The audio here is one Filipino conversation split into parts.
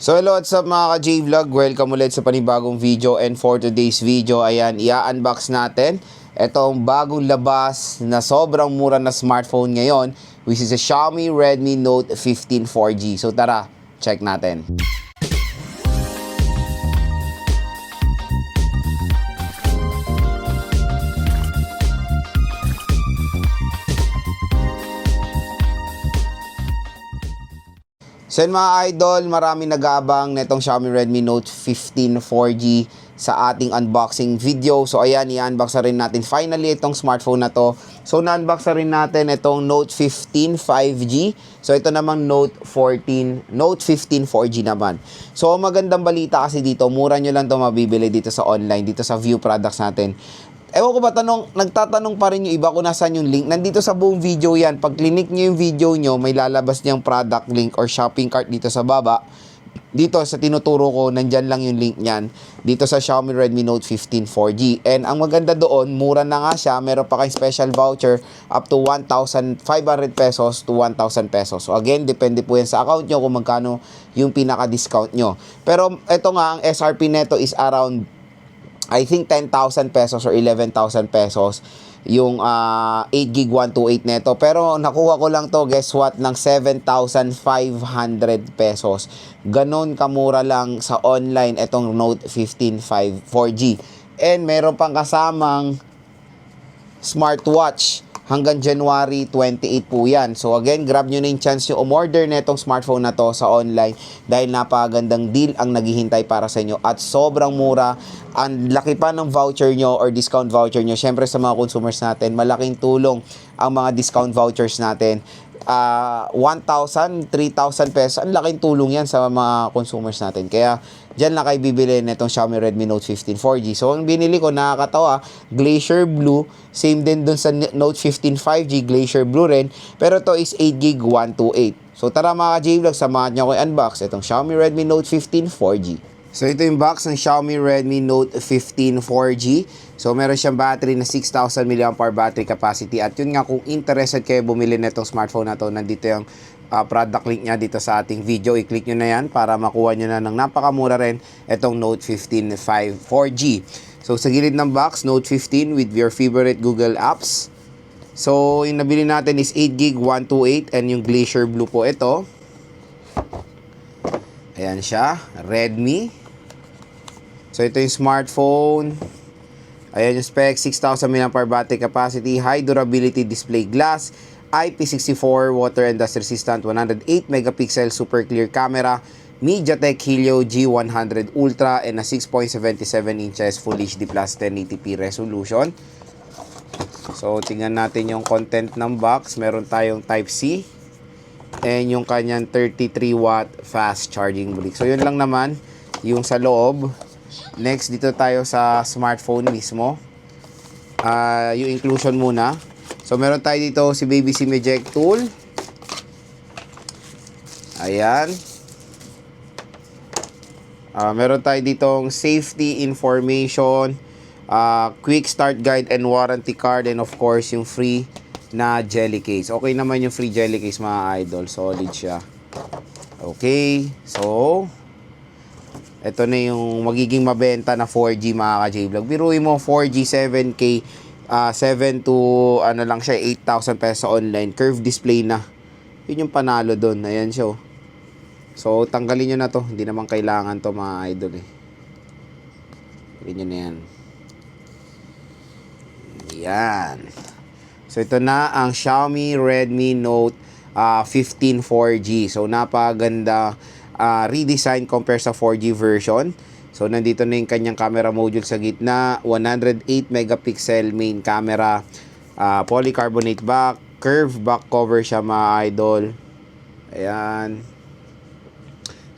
So hello, what's up mga ka-J-Vlog? Welcome ulit sa panibagong video, and for today's video, ayan, i-unbox natin itong bagong labas na sobrang mura na smartphone ngayon, which is a Xiaomi Redmi Note 15 4G. So tara, check natin. So yun mga idol, marami nag-aabang netong Xiaomi Redmi Note 15 4G sa ating unboxing video. So ayan, i-unbox na rin natin finally itong smartphone na to. So na-unbox na rin natin itong Note 15 5G. So ito namang Note 15 4G naman. So magandang balita kasi dito, mura nyo lang ito mabibili dito sa online, dito sa View Products natin. Ewan ko ba, nagtatanong pa rin yung iba kung nasaan yung link. Nandito sa buong video yan. Pag click nyo yung video nyo, may lalabas niyang product link or shopping cart dito sa baba. Dito sa tinuturo ko, nandyan lang yung link niyan. Dito sa Xiaomi Redmi Note 15 4G. And ang maganda doon, mura na nga siya. Meron pa kayong special voucher up to 1,500 pesos to 1,000 pesos. So again, depende po yan sa account nyo kung magkano yung pinaka-discount nyo. Pero ito nga, ang SRP neto is around I think 10,000 pesos or 11,000 pesos yung 8GB 128 neto. Pero nakuha ko lang to, guess what, ng 7,500 pesos. Ganon kamura lang sa online itong Note 15 4G. And meron pang kasamang smartwatch. Hanggang January 28 po yan. So again, grab nyo na yung chance nyo umorder na itong smartphone na to sa online dahil napakagandang deal ang naghihintay para sa inyo at sobrang mura. Ang laki pa ng voucher nyo or discount voucher nyo. Siyempre sa mga consumers natin, malaking tulong ang mga discount vouchers natin. 1,000, 3,000 pesos. Ang laking tulong yan sa mga consumers natin. Kaya dyan lang kayo bibili nitong Xiaomi Redmi Note 15 4G. So ang binili ko, nakakatawa, Glacier Blue. Same din dun sa Note 15 5G, Glacier Blue rin. Pero to is 8GB 128. So tara mga ka-J-Vlog, samahan nyo ko i-unbox itong Xiaomi Redmi Note 15 4G. So ito yung box ng Xiaomi Redmi Note 15 4G. So meron siyang battery na 6,000 mAh battery capacity. At yun nga, kung interested kayo bumili na itong smartphone na to, nandito yung product link niya dito sa ating video. I-click nyo na yan para makuha nyo na ng napakamura rin itong Note 15 4G. So sa gilid ng box, Note 15 with your favorite Google apps. So yung nabili natin is 8GB 128 and yung Glacier Blue po ito. Ayan siya, Redmi. So ito yung smartphone. Ayan yung specs, 6,000 mAh battery capacity, high durability display glass, IP64 water and dust resistant, 108 megapixel super clear camera, MediaTek Helio G100 Ultra, and a 6.77 inches Full HD Plus 1080p resolution. So tingnan natin yung content ng box. Meron tayong Type-C and yung kanyang 33 watt fast charging brick. So yun lang naman yung sa loob. Next, dito tayo sa smartphone mismo. Yung inclusion muna. So meron tayo dito si Baby SIM eject tool. Ayan. Meron tayo ditong safety information, quick start guide and warranty card, and of course yung free na jelly case. Okay naman yung free jelly case mga idol. Solid siya. Okay. So ito na yung magiging mabenta na 4G mga ka-J-Vlog. Biruin mo 4G 7K 7 to ano lang siya 8,000 pesos online. Curved display na. Yun yung panalo doon. Ayan siya. So tanggalin nyo na to. Hindi naman kailangan to mga idol eh. Ganyan na yan. Yan. So ito na ang Xiaomi Redmi Note 15 4G. So napaganda redesign compare sa 4G version. So nandito na yung kanyang camera module sa gitna, 108 megapixel main camera, polycarbonate back, curved back cover siya mga idol. Ayan.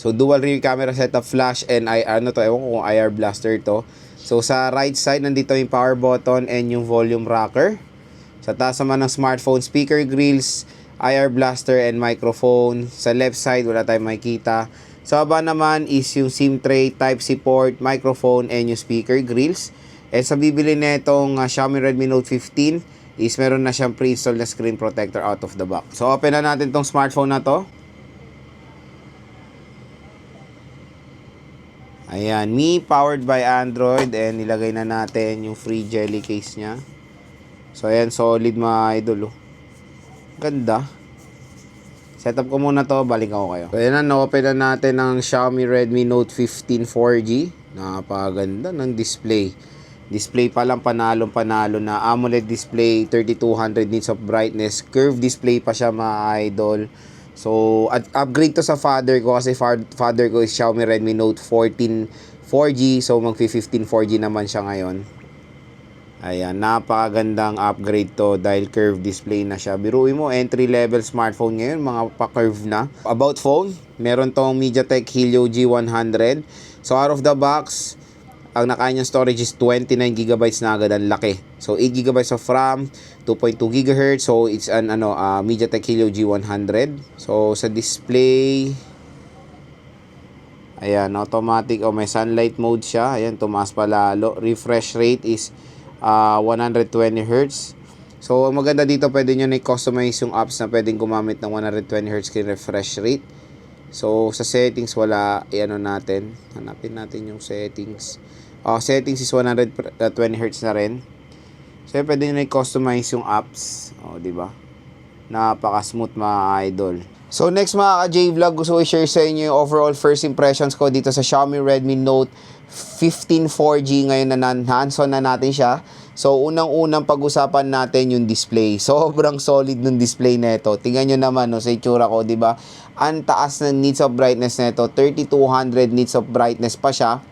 So dual rear camera setup, flash and ano to, ewan ko kung IR blaster to. So sa right side nandito yung power button and yung volume rocker. Sa taas naman ng smartphone, speaker grills, IR blaster and microphone. Sa left side wala tayong makikita. Sa baba naman is yung SIM tray, Type-C port, microphone and yung speaker grills. And sa bibili na itong Xiaomi Redmi Note 15 is meron na siyang pre-installed na screen protector out of the box. So open na natin tong smartphone na to. Ayan, Mi powered by Android, and nilagay na natin yung free jelly case niya. So ayan, solid mga idol. Ganda. Setup ko muna to, balik ako kayo. So ayan na, open na natin ang Xiaomi Redmi Note 15 4G. Napakaganda ng display. Display pa lang panalo na AMOLED display, 3200 nits of brightness, curved display pa siya mga idol. So upgrade to sa father ko kasi father ko is Xiaomi Redmi Note 14 4G, so mag-15 4G naman siya ngayon. Ayan, napakagandang upgrade to dahil curved display na siya. Biruin mo, entry level smartphone ngayon, mga pa-curve na. About phone, meron tong MediaTek Helio G100. So out of the box, ang nakanyang storage is 29GB na agad, ang laki. So 8GB of RAM, 2.2GHz. So it's an MediaTek Helio G100. So sa display, ayan, automatic o may sunlight mode siya. Ayan, tumaas pa lalo. Refresh rate is 120Hz. So ang maganda dito, pwede nyo na i-customize yung apps na pwedeng gumamit ng 120Hz refresh rate. So sa settings, wala, natin. Hanapin natin yung settings. Settings is 120Hz na rin. So pwede nyo na i-customize yung apps. Di ba? Napaka-smooth mga idol. So next mga ka-J-Vlog, gusto ko i-share sa inyo yung overall first impressions ko dito sa Xiaomi Redmi Note 15 4G. Ngayon na hands-on na natin siya. So unang-unang pag-usapan natin yung display. Sobrang solid ng display nito. Tingnan nyo naman sa itsura ko, di ba? Ang taas ng nits of brightness nito, 3200 nits of brightness pa siya.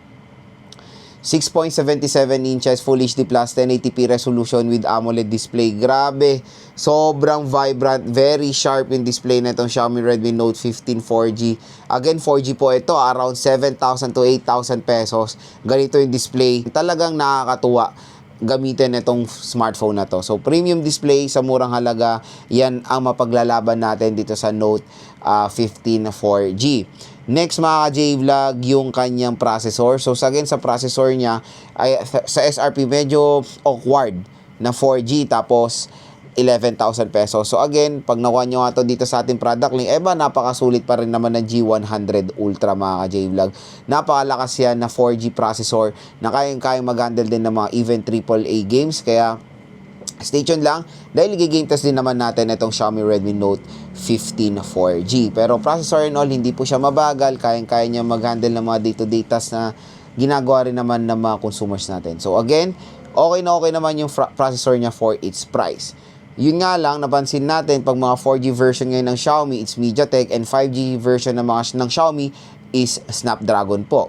6.77 inches Full HD Plus 1080p resolution with AMOLED display. Grabe, sobrang vibrant, very sharp yung display na itong Xiaomi Redmi Note 15 4G. Again, 4G po ito, around 7,000 to 8,000 pesos. Ganito yung display. Talagang nakakatuwa gamitin itong smartphone na to. So premium display sa murang halaga, yan ang mapaglalaban natin dito sa Note 15 4G. Next mga ka-J-Vlog, yung kanyang processor. So again, sa processor niya, ay, sa SRP medyo awkward na 4G tapos 11,000 pesos. So again, pag nakuha nyo nga to dito sa ating product link, napakasulit pa rin naman ng G100 Ultra mga ka-J-Vlog. Napakalakas yan na 4G processor na kayang mag-handle din ng mga even AAA games. Kaya stay tuned lang dahil i-game test din naman natin itong Xiaomi Redmi Note 15 4G. Pero processor and all, hindi po siya mabagal. Kaya niya mag-handle ng mga day-to-day tasks na ginagawa rin naman ng mga consumers natin. So again, okay naman yung processor niya for its price. Yun nga lang, napansin natin pag mga 4G version ngayon ng Xiaomi, it's MediaTek, and 5G version ng Xiaomi is Snapdragon po.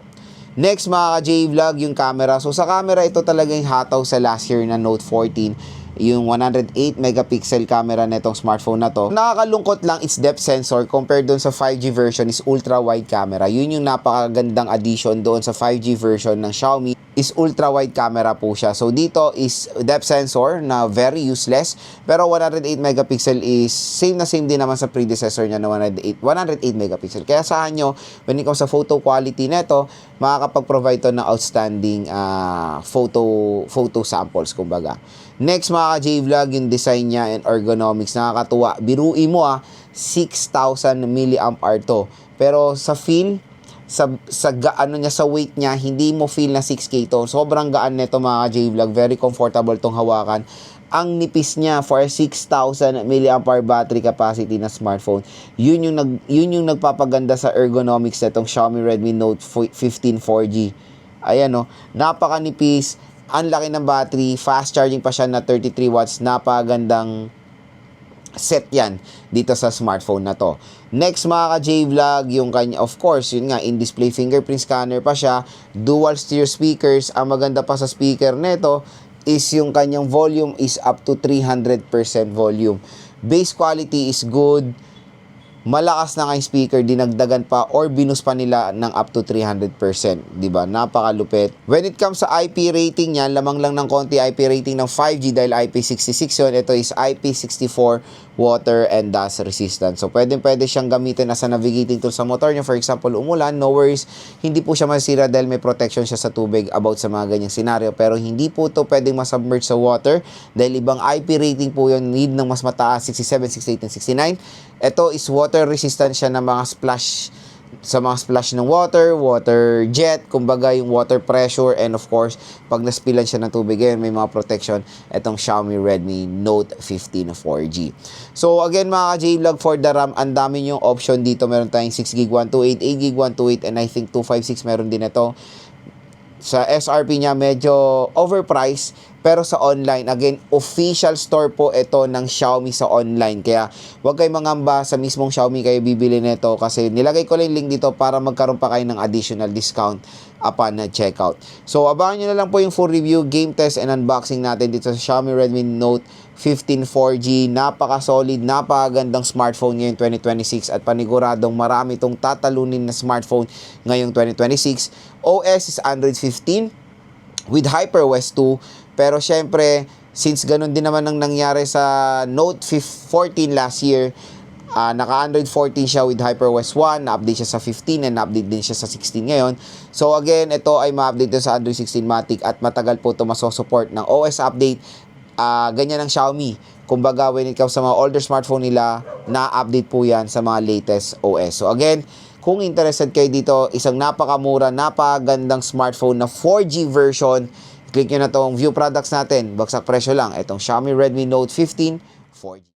Next mga ka-J-Vlog, yung camera. So sa camera, ito talagang hataw sa last year na Note 14. Yung 108 megapixel camera netong smartphone na to. Nakakalungkot lang, its depth sensor compared doon sa 5G version is ultra wide camera. Yun yung napakagandang addition doon sa 5G version ng Xiaomi, is ultra wide camera po siya. So dito is depth sensor na very useless, pero 108 megapixel is same din naman sa predecessor niya na 108 megapixel. Kaya saan nyo, when it comes sa photo quality neto, makakapag-provide to ng outstanding photo samples kumbaga. Next mga ka-J-Vlog, yung design niya and ergonomics, nakakatuwa. Biruin mo 6,000 mAh to. Pero sa feel, sa weight niya, hindi mo feel na 6K to. Sobrang gaan nito mga ka-J-Vlog, very comfortable tong hawakan. Ang nipis niya for 6,000 mAh battery capacity na smartphone. Yun yung nagpapaganda sa ergonomics nitong Xiaomi Redmi Note 15 4G. Ayan napakanipis. Ang laki ng battery, fast charging pa siya na 33 watts, napagandang set yan dito sa smartphone na to. Next mga ka-J-Vlog, yung kanya, of course, yun nga, in-display fingerprint scanner pa siya, dual stereo speakers. Ang maganda pa sa speaker neto is yung kanyang volume is up to 300% volume. Bass quality is good. Malakas na kay speaker, dinagdagan pa or binus pa nila ng up to 300%, di ba? Napakalupit. When it comes sa IP rating niya, lamang lang ng konti IP rating ng 5G dahil IP66 yun. Ito is IP64 water and dust resistant. So pwede siyang gamitin as a navigating tool sa motor niyo. For example, umulan, no worries, hindi po siya masira dahil may protection siya sa tubig about sa mga ganyang scenario. Pero hindi po ito pwedeng masubmerge sa water dahil ibang IP rating po yun, need ng mas mataas, 67, 68, and 69. Ito is water resistant siya ng mga splash sa mga splash ng water jet, kumbaga yung water pressure, and of course, pag naspilan siya ng tubig, may mga protection itong Xiaomi Redmi Note 15 4G. So again mga ka-J-Vlog, for the RAM, ang dami yung option dito. Meron tayong 6GB 128, 8GB 128, and I think 256 meron din ito. Sa SRP niya medyo overpriced, pero sa online, again, official store po ito ng Xiaomi sa online. Kaya huwag kayong mangamba, sa mismong Xiaomi kayo bibili nito, kasi nilagay ko lang yung link dito para magkaroon pa kayo ng additional discount upon na checkout. So abangan nyo na lang po yung full review, game test, and unboxing natin dito sa Xiaomi Redmi Note 15 4G. Napaka-solid, napakagandang smartphone ngayong 2026, at paniguradong marami itong tatalunin na smartphone ngayong 2026. OS is Android 15 with HyperOS 2. Pero syempre, since ganun din naman ang nangyari sa Note 14 last year, naka-Android 14 siya with HyperOS 1, na-update siya sa 15, and na-update din siya sa 16 ngayon. So again, ito ay ma-update sa Android 16 Matic, at matagal po ito masosupport ng OS update. Ganyan ang Xiaomi. Kumbaga, when it comes sa mga older smartphone nila, na-update po yan sa mga latest OS. So again, kung interested kayo dito, isang napakamura, napakagandang smartphone na 4G version, click nyo na tong view products natin. Bagsak presyo lang. Itong Xiaomi Redmi Note 15 4G.